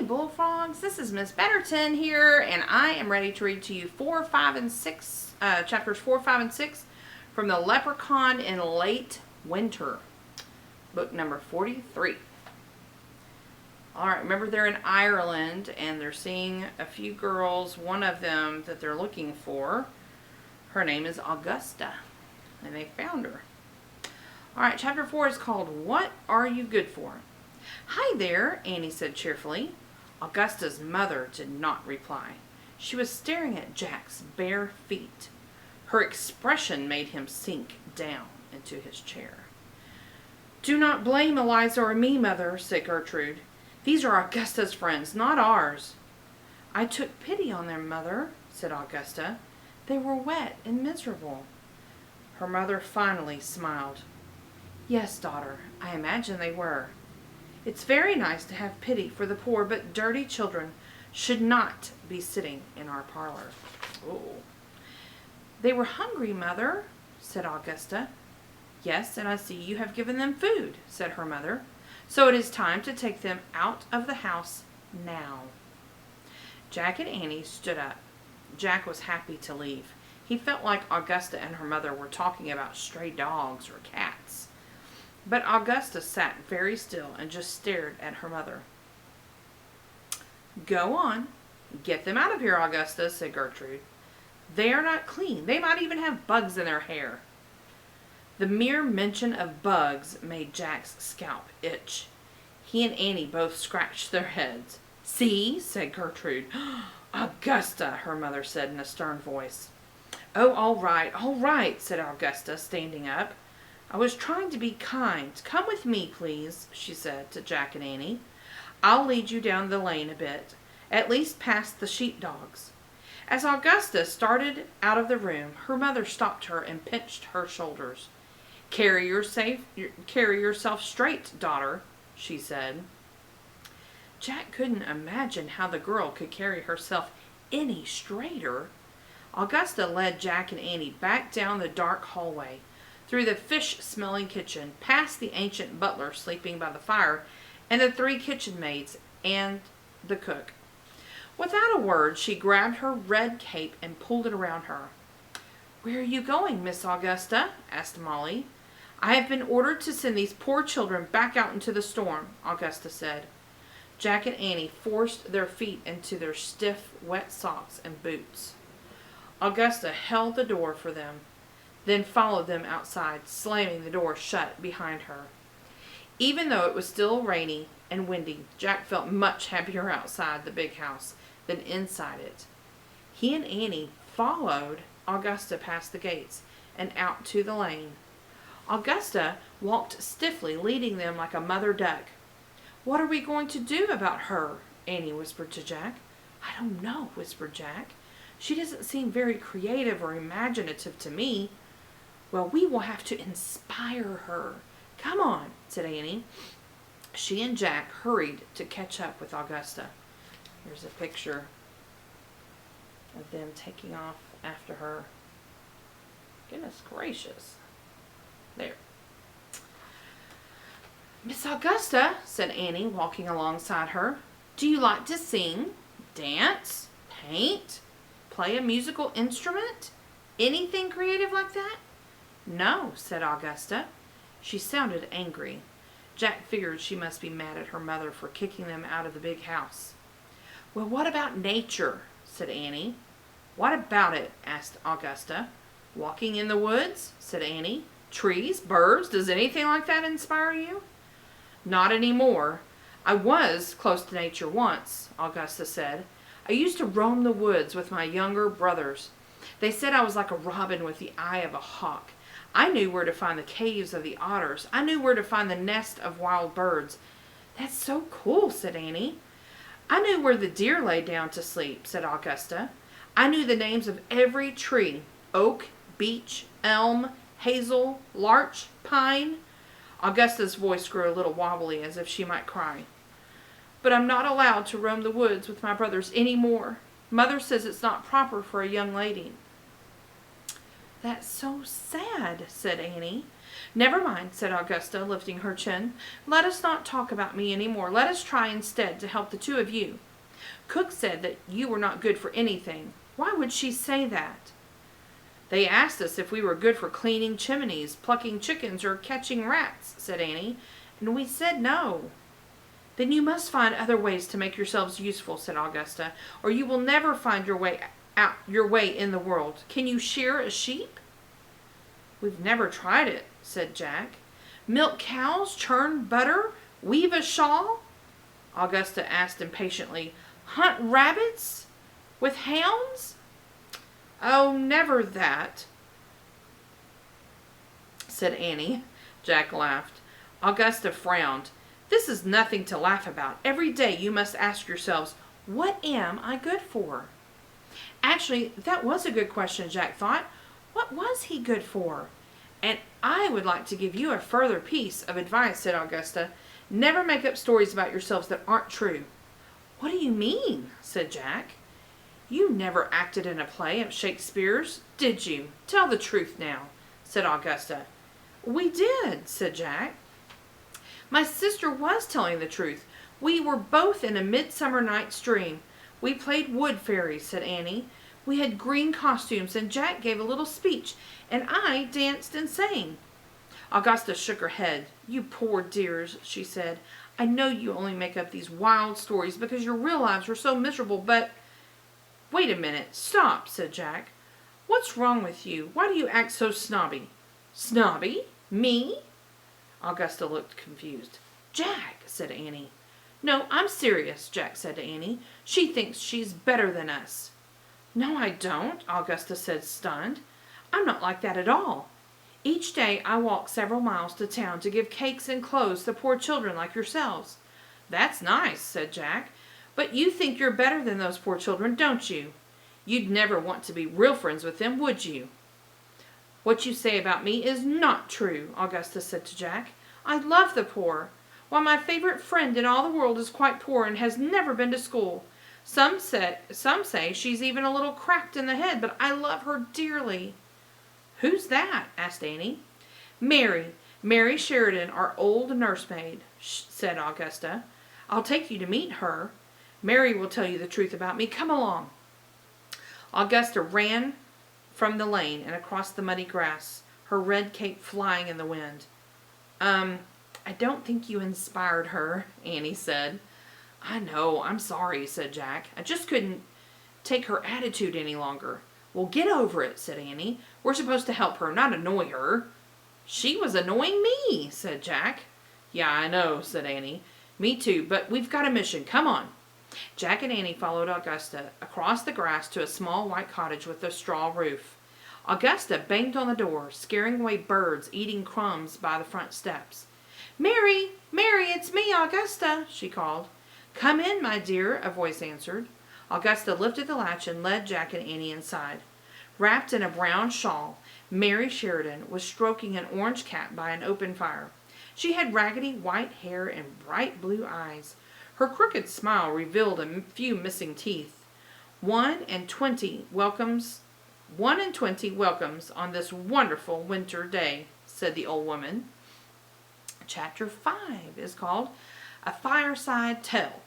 Bullfrogs. This is Miss Betterton here, and I am ready to read to you chapters 4, 5, and 6 from The Leprechaun in Late Winter, book number 43. Alright, remember they're in Ireland, and they're seeing a few girls. One of them that they're looking for, her name is Augusta, and they found her. Alright, chapter 4 is called, What Are You Good For? Hi there, Annie said cheerfully. Augusta's mother did not reply. She was staring at Jack's bare feet. Her expression made him sink down into his chair. Do not blame Eliza or me, Mother, said Gertrude. These are Augusta's friends, not ours. I took pity on them, Mother, said Augusta. They were wet and miserable. Her mother finally smiled. Yes, daughter, I imagine they were. It's very nice to have pity for the poor, but dirty children should not be sitting in our parlor. Oh. They were hungry, Mother, said Augusta. Yes, and I see you have given them food, said her mother. So it is time to take them out of the house now. Jack and Annie stood up. Jack was happy to leave. He felt like Augusta and her mother were talking about stray dogs or cats. But Augusta sat very still and just stared at her mother. Go on. Get them out of here, Augusta, said Gertrude. They are not clean. They might even have bugs in their hair. The mere mention of bugs made Jack's scalp itch. He and Annie both scratched their heads. See, said Gertrude. Augusta, her mother said in a stern voice. Oh, all right, said Augusta, standing up. I was trying to be kind. Come with me, please, she said to Jack and Annie. I'll lead you down the lane a bit, at least past the sheepdogs. As Augusta started out of the room, her mother stopped her and pinched her shoulders. Carry yourself straight, daughter, she said. Jack couldn't imagine how the girl could carry herself any straighter. Augusta led Jack and Annie back down the dark hallway, through the fish-smelling kitchen, past the ancient butler sleeping by the fire, and the 3 kitchen maids and the cook. Without a word, she grabbed her red cape and pulled it around her. Where are you going, Miss Augusta? Asked Molly. I have been ordered to send these poor children back out into the storm, Augusta said. Jack and Annie forced their feet into their stiff, wet socks and boots. Augusta held the door for them, then followed them outside, slamming the door shut behind her. Even though it was still rainy and windy, Jack felt much happier outside the big house than inside it. He and Annie followed Augusta past the gates and out to the lane. Augusta walked stiffly, leading them like a mother duck. What are we going to do about her? Annie whispered to Jack. I don't know, whispered Jack. She doesn't seem very creative or imaginative to me. Well, we will have to inspire her. Come on, said Annie. She and Jack hurried to catch up with Augusta. Here's a picture of them taking off after her. Goodness gracious. There. Miss Augusta, said Annie, walking alongside her, do you like to sing, dance, paint, play a musical instrument? Anything creative like that? No, said Augusta. She sounded angry. Jack figured she must be mad at her mother for kicking them out of the big house. Well, what about nature? Said Annie. What about it? Asked Augusta. Walking in the woods? Said Annie. Trees, birds, does anything like that inspire you? Not anymore. I was close to nature once, Augusta said. I used to roam the woods with my younger brothers. They said I was like a robin with the eye of a hawk. I knew where to find the caves of the otters. I knew where to find the nest of wild birds. That's so cool, said Annie. I knew where the deer lay down to sleep, said Augusta. I knew the names of every tree, oak, beech, elm, hazel, larch, pine. Augusta's voice grew a little wobbly, as if she might cry. But I'm not allowed to roam the woods with my brothers any more. Mother says it's not proper for a young lady. That's so sad, said Annie. Never mind, said Augusta, lifting her chin. Let us not talk about me any more. Let us try instead to help the two of you. Cook said that you were not good for anything. Why would she say that? They asked us if we were good for cleaning chimneys, plucking chickens, or catching rats, said Annie, and we said no. Then you must find other ways to make yourselves useful, said Augusta, or you will never find your way in the world. Can you shear a sheep? We've never tried it, said Jack. Milk cows, churn butter, weave a shawl? Augusta asked impatiently. Hunt rabbits? With hounds? Oh, never that, said Annie. Jack laughed. Augusta frowned. This is nothing to laugh about. Every day you must ask yourselves, what am I good for? Actually, that was a good question, Jack thought. What was he good for? And I would like to give you a further piece of advice, said Augusta. Never make up stories about yourselves that aren't true. What do you mean? Said Jack. You never acted in a play of Shakespeare's, did you? Tell the truth now, said Augusta. We did, said Jack. My sister was telling the truth. We were both in A Midsummer Night's Dream. We played wood fairies, said Annie. We had green costumes, and Jack gave a little speech, and I danced and sang. Augusta shook her head. You poor dears, she said. I know you only make up these wild stories because your real lives are so miserable, but... Wait a minute. Stop, said Jack. What's wrong with you? Why do you act so snobby? Snobby? Me? Augusta looked confused. Jack, said Annie. No, I'm serious, Jack said to Annie. She thinks she's better than us. No, I don't, Augusta said, stunned. I'm not like that at all. Each day I walk several miles to town to give cakes and clothes to poor children like yourselves. That's nice, said Jack. But you think you're better than those poor children, don't you? You'd never want to be real friends with them, would you? What you say about me is not true, Augusta said to Jack. I love the poor. Why, my favorite friend in all the world is quite poor and has never been to school. Some say she's even a little cracked in the head, but I love her dearly. Who's that? Asked Annie. Mary Sheridan, our old nursemaid, said Augusta. I'll take you to meet her. Mary will tell you the truth about me. Come along. Augusta ran from the lane and across the muddy grass, her red cape flying in the wind. I don't think you inspired her, Annie said. I know, I'm sorry, said Jack. I just couldn't take her attitude any longer. Well, get over it, said Annie. We're supposed to help her, not annoy her. She was annoying me, said Jack. Yeah, I know, said Annie. Me too, but we've got a mission. Come on. Jack and Annie followed Augusta across the grass to a small white cottage with a straw roof. Augusta banged on the door, scaring away birds eating crumbs by the front steps. Mary, it's me, Augusta, she called. Come in, my dear, a voice answered. Augusta lifted the latch and led Jack and Annie inside. Wrapped in a brown shawl, Mary Sheridan was stroking an orange cat by an open fire. She had raggedy white hair and bright blue eyes. Her crooked smile revealed a few missing teeth. 1 and 20 welcomes on this wonderful winter day, said the old woman. Chapter 5 is called A Fireside Tale.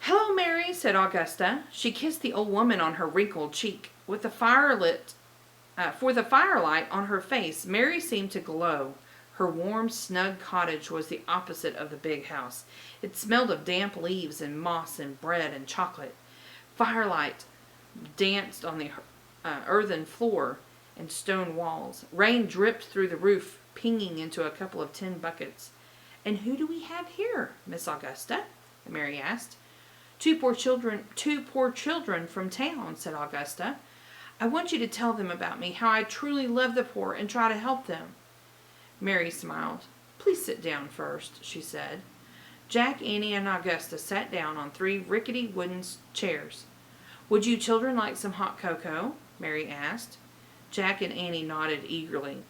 Hello, Mary, said Augusta. She kissed the old woman on her wrinkled cheek. For the firelight on her face, Mary seemed to glow. Her warm, snug cottage was the opposite of the big house. It smelled of damp leaves and moss and bread and chocolate. Firelight danced on the earthen floor and stone walls. Rain dripped through the roof, pinging into a couple of tin buckets. And who do we have here, Miss Augusta? Mary asked. Two poor children from town, said Augusta. I want you to tell them about me, how I truly love the poor and try to help them. Mary smiled. Please sit down first, she said. Jack, Annie, and Augusta sat down on 3 rickety wooden chairs. Would you children like some hot cocoa? Mary asked. Jack and Annie nodded eagerly.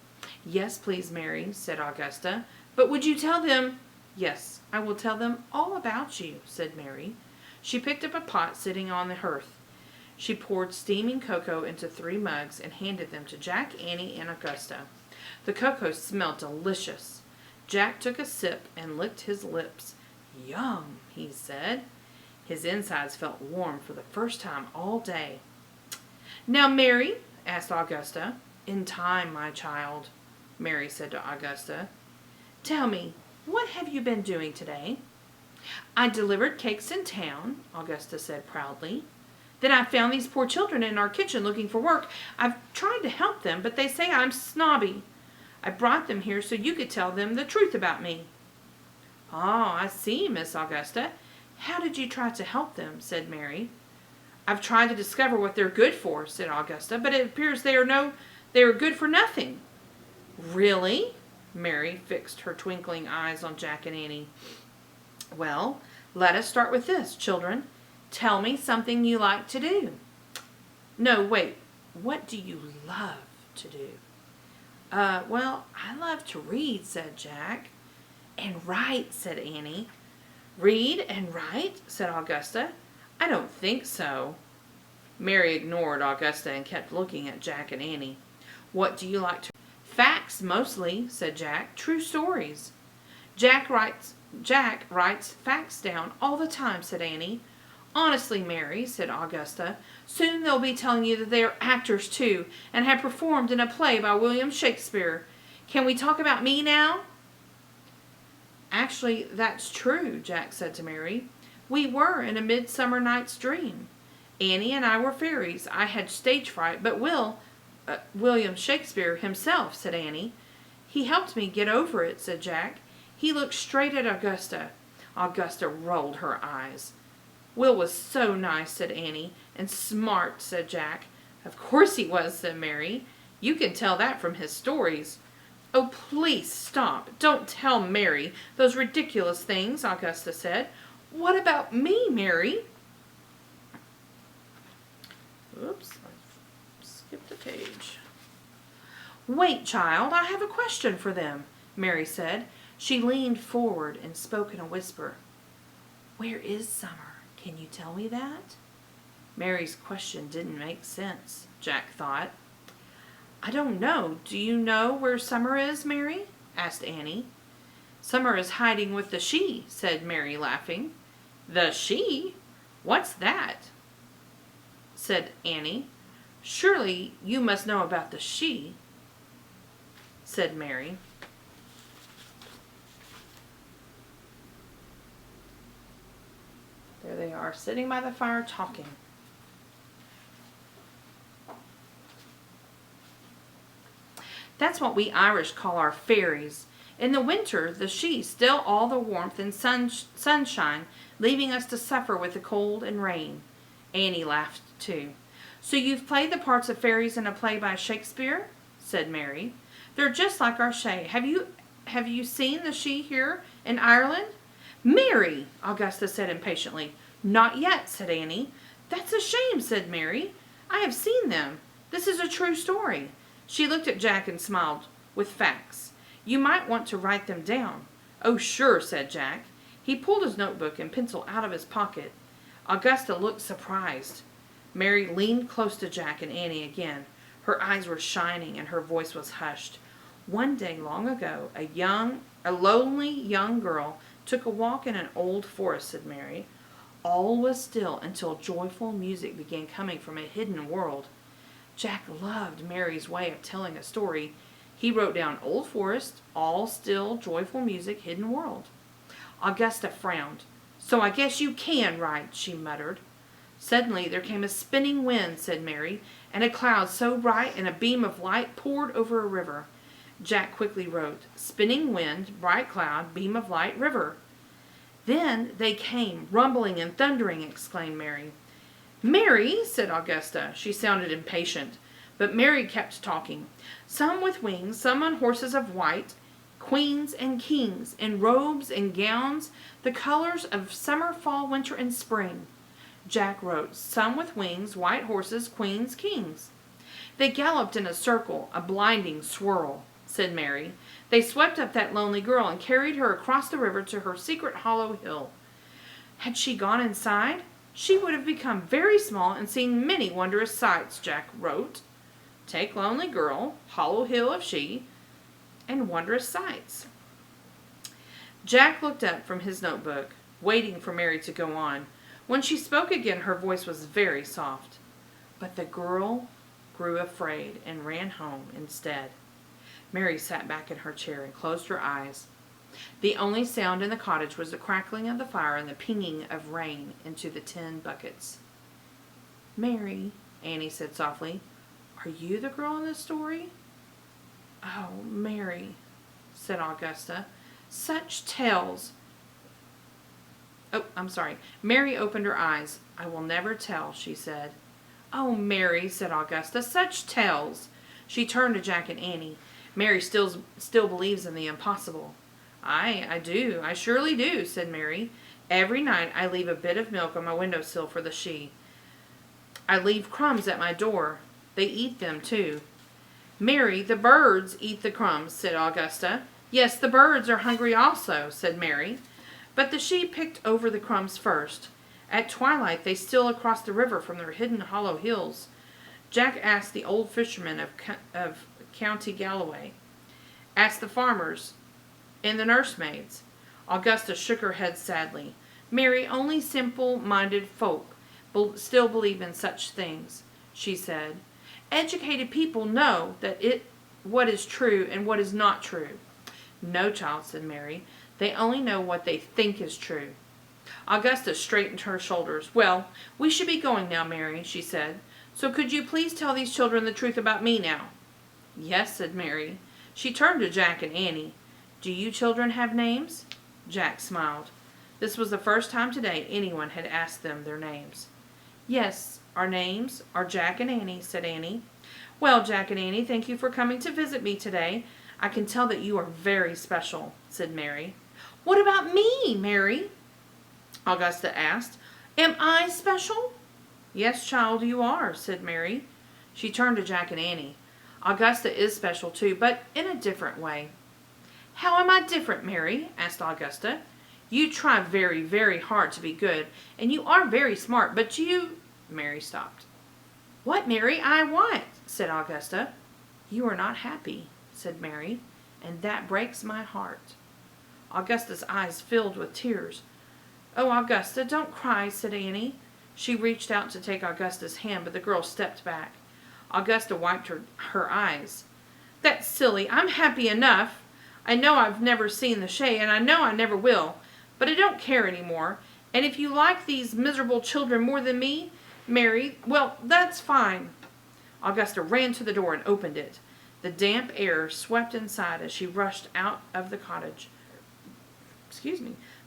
Yes, please, Mary, said Augusta. But would you tell them... Yes, I will tell them all about you, said Mary. She picked up a pot sitting on the hearth. She poured steaming cocoa into 3 mugs and handed them to Jack, Annie, and Augusta. The cocoa smelled delicious. Jack took a sip and licked his lips. "Yum," he said. His insides felt warm for the first time all day. "Now, Mary," asked Augusta. "In time, my child," Mary said to Augusta. "Tell me, what have you been doing today?" "I delivered cakes in town," Augusta said proudly. "Then I found these poor children in our kitchen looking for work. I've tried to help them, but they say I'm snobby. I brought them here so you could tell them the truth about me." "Oh, I see, Miss Augusta. How did you try to help them?" said Mary. "I've tried to discover what they're good for," said Augusta, "but it appears they are good for nothing." "Really?" Mary fixed her twinkling eyes on Jack and Annie. "Well, let us start with this, children. Tell me something you like to do." "No, wait. What do you love to do?" Well, I love to read," said Jack. "And write," said Annie. "Read and write?" said Augusta. "I don't think so." Mary ignored Augusta and kept looking at Jack and Annie. "What do you like to read?" "Facts, mostly," said Jack. "True stories." Jack writes facts down all the time," said Annie. "Honestly, Mary," said Augusta, "soon they'll be telling you that they are actors too, and have performed in a play by William Shakespeare. Can we talk about me now?" "Actually, that's true," Jack said to Mary. "We were in A Midsummer Night's Dream. Annie and I were fairies. I had stage fright, but William Shakespeare himself," said Annie. "He helped me get over it," said Jack. He looked straight at Augusta. Augusta rolled her eyes. "Will was so nice," said Annie. "And smart," said Jack. "Of course he was," said Mary. "You can tell that from his stories." "Oh, please stop. Don't tell Mary those ridiculous things," Augusta said. "What about me, Mary?" Oops, I skipped a page. "Wait, child, I have a question for them," Mary said. She leaned forward and spoke in a whisper. "Where is Summer? Can you tell me that?" Mary's question didn't make sense, Jack thought. "I don't know. Do you know where Summer is, Mary?" asked Annie. "Summer is hiding with the she," said Mary, laughing. "The she? What's that?" said Annie. "Surely you must know about the she," said Mary. There they are, sitting by the fire talking. "That's what we Irish call our fairies. In the winter, the she steal all the warmth and sunshine, leaving us to suffer with the cold and rain." Annie laughed too. "So you've played the parts of fairies in a play by Shakespeare?" said Mary. "They're just like our she. Have you seen the she here in Ireland?" "Mary!" Augusta said impatiently. "Not yet," said Annie. "That's a shame," said Mary. "I have seen them. This is a true story." She looked at Jack and smiled. "With facts. You might want to write them down." "Oh, sure," said Jack. He pulled his notebook and pencil out of his pocket. Augusta looked surprised. Mary leaned close to Jack and Annie again. Her eyes were shining and her voice was hushed. "One day long ago, a lonely young girl took a walk in an old forest," said Mary. "All was still until joyful music began coming from a hidden world." Jack loved Mary's way of telling a story. He wrote down "old forest, all still, joyful music, hidden world." Augusta frowned. "So I guess you can write," she muttered. "Suddenly there came a spinning wind," said Mary, "and a cloud so bright and a beam of light poured over a river." Jack quickly wrote, "Spinning wind, bright cloud, beam of light, river." "Then they came, rumbling and thundering," exclaimed Mary. "Mary," said Augusta. She sounded impatient, but Mary kept talking. "Some with wings, some on horses of white, queens and kings, in robes and gowns, the colors of summer, fall, winter, and spring." Jack wrote, "Some with wings, white horses, queens, kings." "They galloped in a circle, a blinding swirl," said Mary. "They swept up that lonely girl and carried her across the river to her secret hollow hill. Had she gone inside, she would have become very small and seen many wondrous sights." Jack wrote, "Take lonely girl, hollow hill of she, and wondrous sights. Jack looked up from his notebook, waiting for Mary to go on. When she spoke again, her voice was very soft. But the girl grew afraid and ran home instead. Mary sat back in her chair and closed her eyes. The only sound in the cottage was the crackling of the fire and the pinging of rain into the tin buckets. "Mary," Annie said softly, "are you the girl in the story?" "Oh, Mary," said Augusta, "such tales." "Oh, I'm sorry." Mary opened her eyes. "I will never tell," she said. "Oh, Mary," said Augusta, "such tales." She turned to Jack and Annie. "Mary still believes in the impossible." I do. I surely do," said Mary. "Every night I leave a bit of milk on my windowsill for the she. I leave crumbs at my door. They eat them, too." "Mary, the birds eat the crumbs," said Augusta. "Yes, the birds are hungry also," said Mary. "But the sheep picked over the crumbs first. At twilight they steal across the river from their hidden hollow hills." Jack asked the old fishermen of County Galloway, asked the farmers and the nursemaids. Augusta shook her head sadly. "Mary, only simple-minded folk still believe in such things," she said. "Educated people know what is true and what is not true." "No, child," said Mary. "They only know what they think is true." Augusta straightened her shoulders. "Well, we should be going now, Mary," she said. "So could you please tell these children the truth about me now?" "Yes," said Mary. She turned to Jack and Annie. "Do you children have names?" Jack smiled. This was the first time today anyone had asked them their names. "Yes, our names are Jack and Annie," said Annie. "Well, Jack and Annie, thank you for coming to visit me today. I can tell that you are very special," said Mary. "What about me, Mary?" Augusta asked. "Am I special?" "Yes, child, you are," said Mary. She turned to Jack and Annie. "Augusta is special too, but in a different way." "How am I different, Mary?" asked Augusta. "You try very, very hard to be good, and you are very smart, but you—" Mary stopped. "What, Mary? I what?" said Augusta. "You are not happy," said Mary, "and that breaks my heart." Augusta's eyes filled with tears. "Oh, Augusta, don't cry," said Annie. She reached out to take Augusta's hand, but the girl stepped back. Augusta wiped her eyes. "That's silly. I'm happy enough. I know I've never seen the Shay, and I know I never will, but I don't care any more. And if you like these miserable children more than me, Mary, well, that's fine." Augusta ran to the door and opened it. The damp air swept inside as she rushed out of the cottage.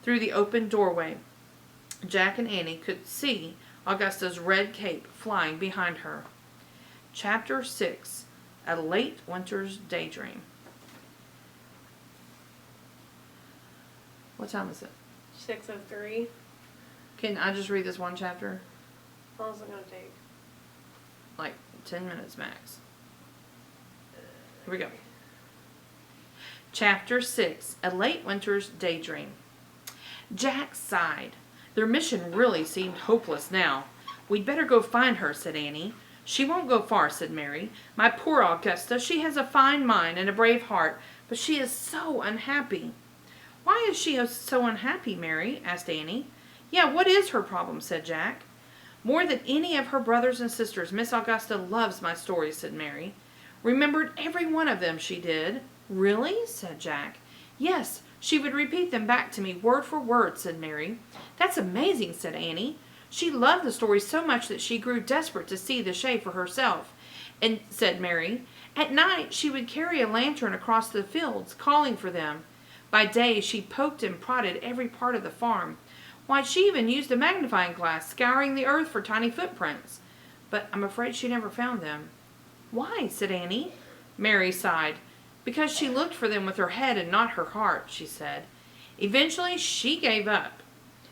Through the open doorway. Jack and Annie could see Augusta's red cape flying behind her. Chapter 6. A Late Winter's Daydream. What time is it? 6:03. Can I just read this one chapter? How long is it going to take? Like 10 minutes max. Here we go. Chapter 6. A Late Winter's Daydream. Jack sighed. Their mission really seemed hopeless now. "We'd better go find her," said Annie. "She won't go far," said Mary. "My poor Augusta, she has a fine mind and a brave heart, but she is so unhappy." "Why is she so unhappy, Mary?" asked Annie. "Yeah, what is her problem?" said Jack. "More than any of her brothers and sisters, Miss Augusta loves my stories," said Mary. "Remembered every one of them, she did." "Really?" said Jack. "Yes, she would repeat them back to me word for word," said Mary. "That's amazing," said Annie. "She loved the stories so much that she grew desperate to see the Shay for herself," and said Mary. "At night she would carry a lantern across the fields, calling for them. By day she poked and prodded every part of the farm. Why, she even used a magnifying glass, scouring the earth for tiny footprints. But I'm afraid she never found them." "Why?" said Annie. Mary sighed. "Because she looked for them with her head and not her heart," she said. "Eventually she gave up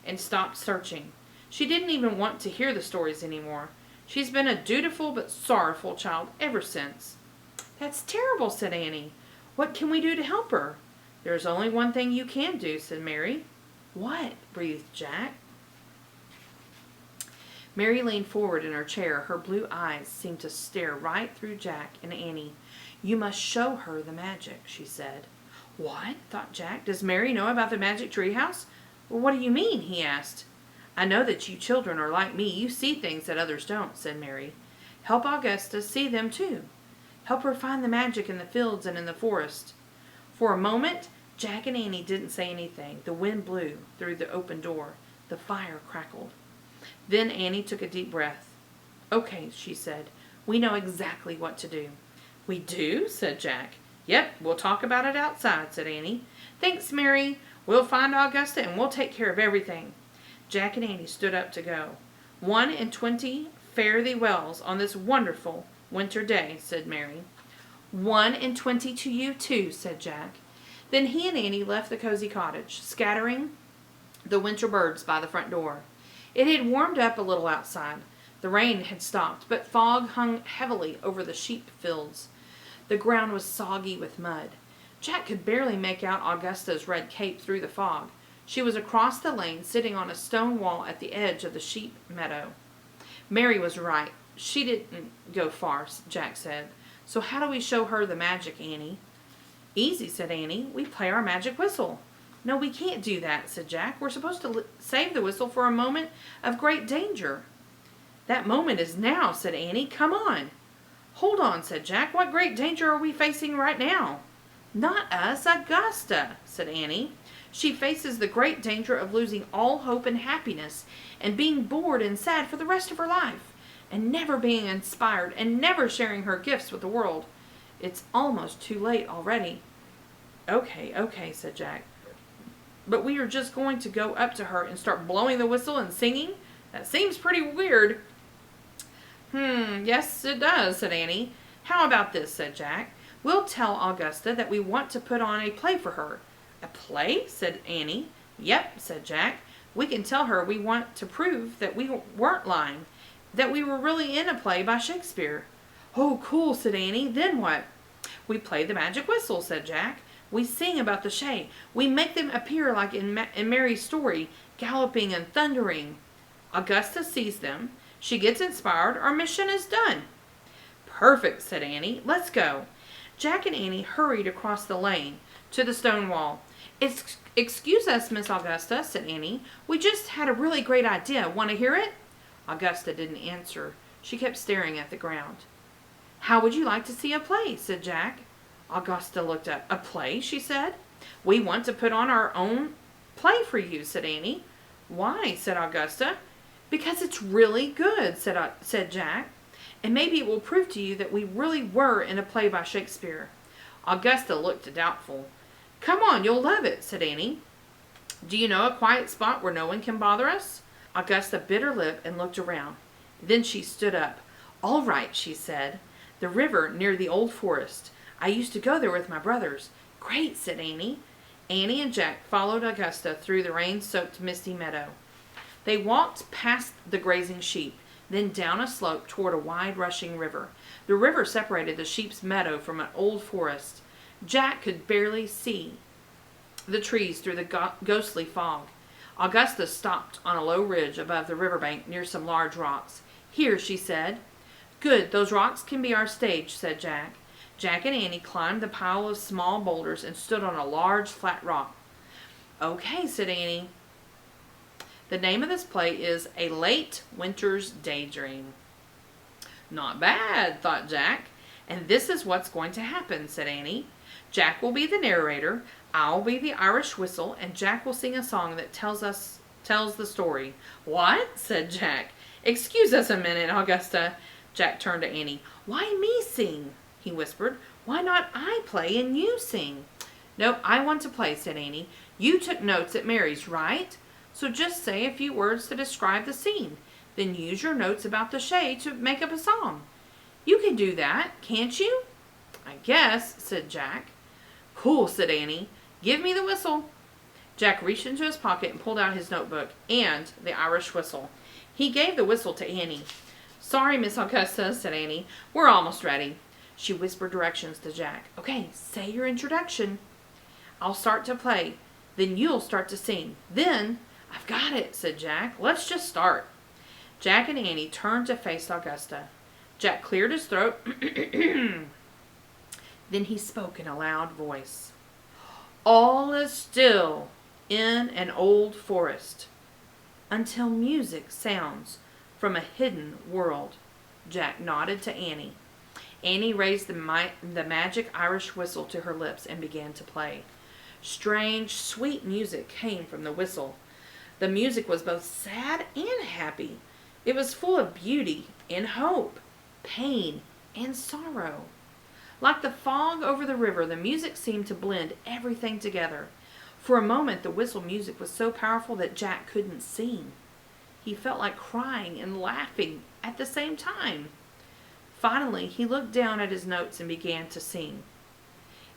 and stopped searching. She didn't even want to hear the stories anymore. She's been a dutiful but sorrowful child ever since." "That's terrible," said Annie. "What can we do to help her?" "There's only one thing you can do," said Mary. "What?" breathed Jack. Mary leaned forward in her chair. Her blue eyes seemed to stare right through Jack and Annie. You must show her the magic, she said. What? Thought Jack. Does Mary know about the magic treehouse? Well, what do you mean? He asked. I know that you children are like me. You see things that others don't, said Mary. Help Augusta see them too. Help her find the magic in the fields and in the forest. For a moment, Jack and Annie didn't say anything. The wind blew through the open door. The fire crackled. Then Annie took a deep breath. Okay, she said. We know exactly what to do. We do? Said Jack. Yep, we'll talk about it outside, said Annie. Thanks, Mary. We'll find Augusta and we'll take care of everything. Jack and Annie stood up to go. 1 and 20 fare thee wells on this wonderful winter day, said Mary. 1 and 20 to you too, said Jack. Then he and Annie left the cozy cottage, scattering the winter birds by the front door. It had warmed up a little outside. The rain had stopped, but fog hung heavily over the sheep fields. The ground was soggy with mud. Jack could barely make out Augusta's red cape through the fog. She was across the lane, sitting on a stone wall at the edge of the sheep meadow. Mary was right. She didn't go far, Jack said. So how do we show her the magic, Annie? Easy, said Annie. We play our magic whistle. No, we can't do that, said Jack. We're supposed to save the whistle for a moment of great danger. That moment is now, said Annie. Come on. Hold on, said Jack. What great danger are we facing right now? Not us, Augusta, said Annie. She faces the great danger of losing all hope and happiness and being bored and sad for the rest of her life and never being inspired and never sharing her gifts with the world. It's almost too late already. Okay, said Jack. But we are just going to go up to her and start blowing the whistle and singing? That seems pretty weird. Yes, it does, said Annie. How about this, said Jack. We'll tell Augusta that we want to put on a play for her. A play? Said Annie. Yep, said Jack. We can tell her we want to prove that we weren't lying, that we were really in a play by Shakespeare. Oh, cool, said Annie. Then what? We play the magic whistle, said Jack. We sing about the Shay. We make them appear like in Mary's story, galloping and thundering. Augusta sees them. She gets inspired. Our mission is done. Perfect, said Annie. Let's go. Jack and Annie hurried across the lane to the stone wall. Excuse us, Miss Augusta, said Annie. We just had a really great idea. Want to hear it? Augusta didn't answer. She kept staring at the ground. How would you like to see a play? Said Jack. Augusta looked up. A play? She said. We want to put on our own play for you, said Annie. Why? Said Augusta. Because it's really good, said Jack. And maybe it will prove to you that we really were in a play by Shakespeare. Augusta looked doubtful. Come on, you'll love it, said Annie. Do you know a quiet spot where no one can bother us? Augusta bit her lip and looked around. Then she stood up. All right, she said. The river near the old forest. I used to go there with my brothers. Great, said Annie. Annie and Jack followed Augusta through the rain-soaked misty meadow. They walked past the grazing sheep, then down a slope toward a wide rushing river. The river separated the sheep's meadow from an old forest. Jack could barely see the trees through the ghostly fog. Augusta stopped on a low ridge above the riverbank near some large rocks. Here, she said. Good, those rocks can be our stage, said Jack. Jack and Annie climbed the pile of small boulders and stood on a large flat rock. Okay, said Annie. The name of this play is A Late Winter's Daydream. Not bad, thought Jack. And this is what's going to happen, said Annie. Jack will be the narrator, I'll be the Irish whistle, and Jack will sing a song that tells the story. What? Said Jack. Excuse us a minute, Augusta. Jack turned to Annie. Why me sing? He whispered. Why not I play and you sing? Nope, I want to play, said Annie. You took notes at Mary's, right? So just say a few words to describe the scene. Then use your notes about the Shay to make up a song. You can do that, can't you? I guess, said Jack. Cool, said Annie. Give me the whistle. Jack reached into his pocket and pulled out his notebook and the Irish whistle. He gave the whistle to Annie. Sorry, Miss Augusta, said Annie. We're almost ready. She whispered directions to Jack. Okay, say your introduction. I'll start to play. Then you'll start to sing. Then, I've got it, said Jack. Let's just start. Jack and Annie turned to face Augusta. Jack cleared his throat. Then he spoke in a loud voice. All is still in an old forest until music sounds from a hidden world. Jack nodded to Annie. Annie raised the magic Irish whistle to her lips and began to play. Strange, sweet music came from the whistle. The music was both sad and happy. It was full of beauty and hope, pain and sorrow. Like the fog over the river, the music seemed to blend everything together. For a moment, the whistle music was so powerful that Jack couldn't sing. He felt like crying and laughing at the same time. Finally, he looked down at his notes and began to sing.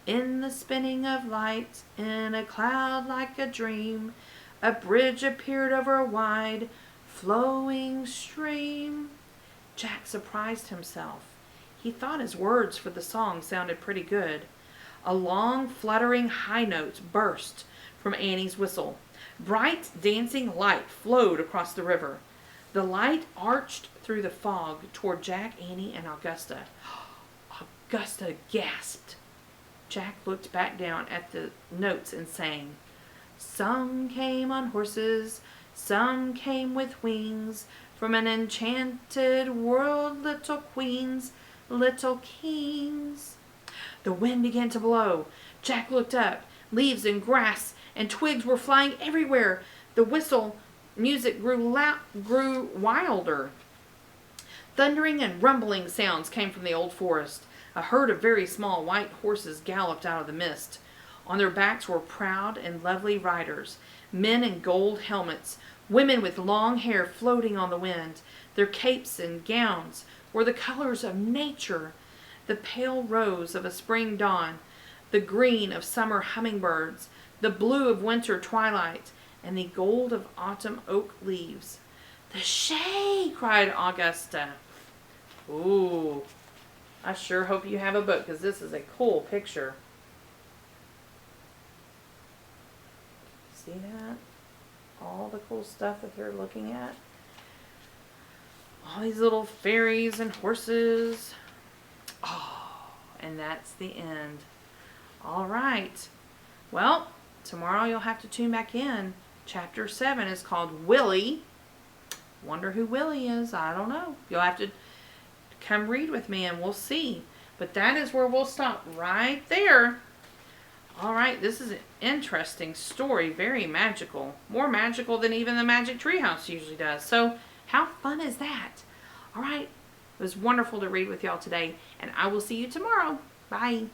In the spinning of light, in a cloud like a dream, a bridge appeared over a wide, flowing stream. Jack surprised himself. He thought his words for the song sounded pretty good. A long, fluttering high note burst from Annie's whistle. Bright, dancing light flowed across the river. The light arched through the fog toward Jack, Annie, and Augusta. Augusta gasped. Jack looked back down at the notes and sang, Some came on horses, some came with wings, from an enchanted world, little queens, little kings. The wind began to blow. Jack looked up. Leaves and grass and twigs were flying everywhere. The whistle music grew wilder. Thundering and rumbling sounds came from the old forest. A herd of very small white horses galloped out of the mist. On their backs were proud and lovely riders, men in gold helmets, women with long hair floating on the wind. Their capes and gowns were the colors of nature, the pale rose of a spring dawn, the green of summer hummingbirds, the blue of winter twilight, and the gold of autumn oak leaves. The Shay! Cried Augusta. Ooh, I sure hope you have a book because this is a cool picture. See that? All the cool stuff that they're looking at. All these little fairies and horses. Oh, and that's the end. All right. Well, tomorrow you'll have to tune back in. Chapter 7 is called Willie. Wonder who Willie is. I don't know. You'll have to come read with me and we'll see. But that is where we'll stop right there. All right, this is an interesting story. Very magical. More magical than even the Magic Treehouse usually does. So how fun is that? All right. It was wonderful to read with y'all today. And I will see you tomorrow. Bye.